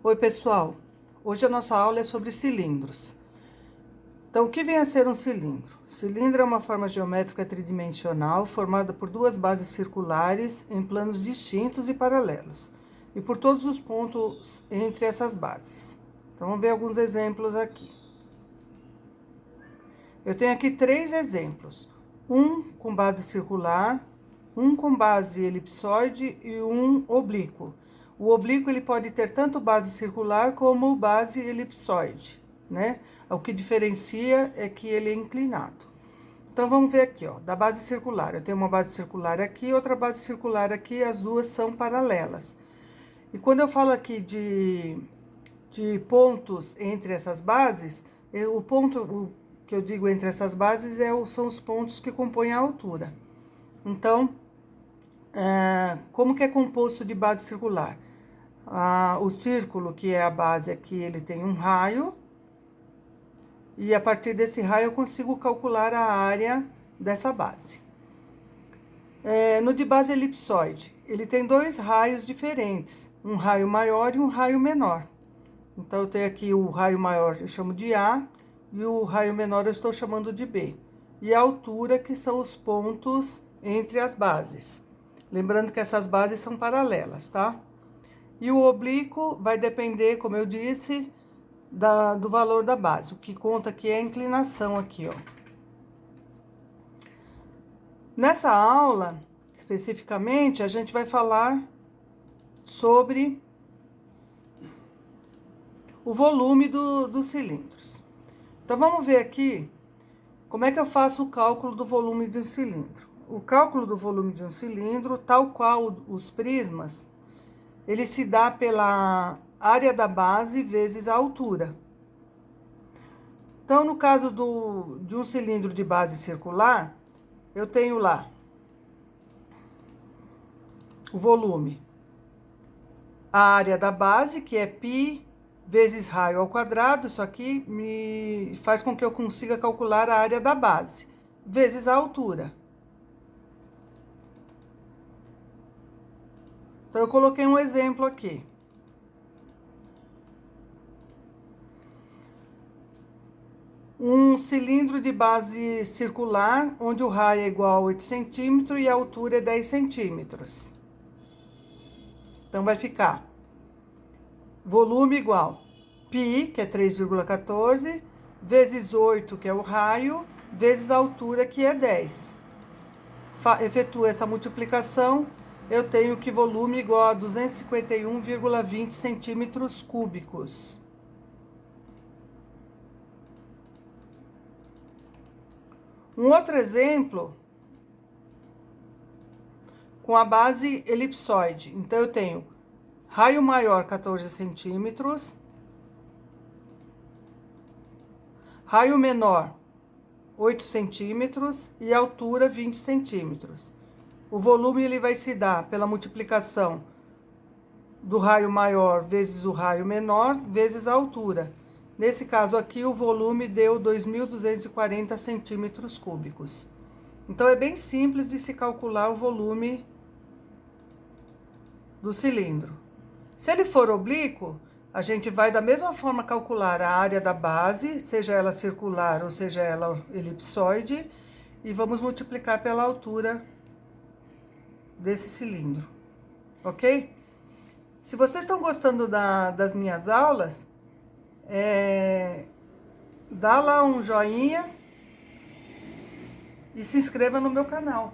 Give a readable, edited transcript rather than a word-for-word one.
Oi, pessoal. Hoje a nossa aula é sobre cilindros. Então, o que vem a ser um cilindro? Cilindro é uma forma geométrica tridimensional formada por duas bases circulares em planos distintos e paralelos, e por todos os pontos entre essas bases. Então, vamos ver alguns exemplos aqui. Eu tenho aqui 3 exemplos. Um com base circular, um com base elipsoide e um oblíquo. O oblíquo ele pode ter tanto base circular como base elipsoide, né? O que diferencia é que ele é inclinado. Então vamos ver aqui, ó, da base circular. Eu tenho uma base circular aqui, outra base circular aqui, as duas são paralelas. E quando eu falo aqui de pontos entre essas bases, o ponto que eu digo entre essas bases são os pontos que compõem a altura. Então, como que é composto de base circular? O círculo, que é a base aqui, ele tem um raio, e a partir desse raio eu consigo calcular a área dessa base. No de base elipsoide, ele tem 2 raios diferentes, um raio maior e um raio menor. Então, eu tenho aqui o raio maior, eu chamo de A, e o raio menor eu estou chamando de B. E a altura, que são os pontos entre as bases. Lembrando que essas bases são paralelas, tá? E o oblíquo vai depender, como eu disse, do valor da base. O que conta aqui é a inclinação aqui, ó. Nessa aula, especificamente, a gente vai falar sobre o volume dos cilindros. Então, vamos ver aqui como é que eu faço o cálculo do volume de um cilindro. O cálculo do volume de um cilindro, tal qual os prismas, ele se dá pela área da base vezes a altura. Então, no caso de um cilindro de base circular, eu tenho lá o volume, a área da base, que é π vezes raio ao quadrado. Isso aqui me faz com que eu consiga calcular a área da base, vezes a altura. Então, eu coloquei um exemplo aqui. Um cilindro de base circular, onde o raio é igual a 8 centímetros e a altura é 10 centímetros. Então, vai ficar volume igual π, que é 3,14, vezes 8, que é o raio, vezes a altura, que é 10. Efetuo essa multiplicação, eu tenho que volume igual a 251,20 centímetros cúbicos. Um outro exemplo com a base elipsoide. Então, eu tenho raio maior 14 centímetros, raio menor 8 centímetros e altura 20 centímetros. O volume ele vai se dar pela multiplicação do raio maior vezes o raio menor vezes a altura. Nesse caso aqui, o volume deu 2.240 centímetros cúbicos. Então, é bem simples de se calcular o volume do cilindro. Se ele for oblíquo, a gente vai da mesma forma calcular a área da base, seja ela circular ou seja ela elipsoide, e vamos multiplicar pela altura desse cilindro, ok? Se vocês estão gostando das minhas aulas, dá lá um joinha e se inscreva no meu canal.